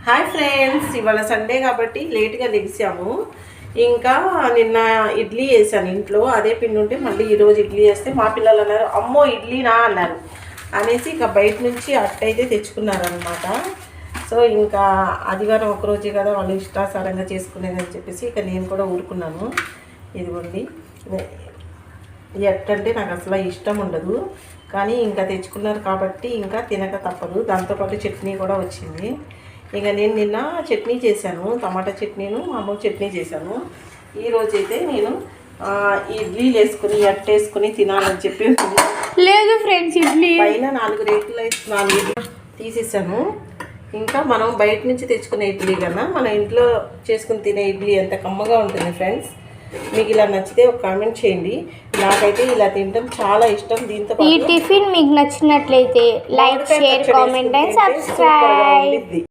Hi friends, ఇవాళ Sunday కాబట్టి లేట్గా లెగిసాము. ఇంకా నిన్న ఇడ్లీ వేసాను ఇంట్లో, అదే పిండి ఉంటే మళ్ళీ ఈరోజు ఇడ్లీ వేస్తే మా పిల్లలు అన్నారు అమ్మో ఇడ్లీనా అన్నారు అనేసి ఇక బయట నుంచి అట్టయితే తెచ్చుకున్నారనమాట. సో ఇంకా ఆదివారం ఒకరోజే కదా వాళ్ళు ఇష్టాసారంగా చేసుకునేదని చెప్పేసి ఇక నేను కూడా ఊరుకున్నాను. ఇదిగోండి, ఎట్టంటే నాకు అసలు ఇష్టం ఉండదు, కానీ ఇంకా తెచ్చుకున్నారు కాబట్టి ఇంకా తినక తప్పదు. దాంతోపాటు చట్నీ కూడా వచ్చింది. ఇక నేను నిన్న చట్నీ చేశాను, టమాటా చట్నీను మామూలు చట్నీ చేశాను. ఈరోజైతే నేను ఇడ్లీలు వేసుకుని ఎట్టేసుకుని తినాలని చెప్పి లేదు ఫ్రెండ్స్, ఇడ్లీ పైన 4 ఇడ్లీ తీసేసాను. ఇంకా మనం బయట నుంచి తెచ్చుకునే ఇడ్లీ కన్నా మన ఇంట్లో చేసుకుని తినే ఇడ్లీ ఎంత కమ్మగా ఉంటుంది ఫ్రెండ్స్. మీకు ఇలా నచ్చితే ఒక కామెంట్ చేయండి. నాకైతే ఇలా తినడం చాలా ఇష్టం. దీంతో ఈ టిఫిన్ మీకు నచ్చినట్లయితే like, share, comment and subscribe.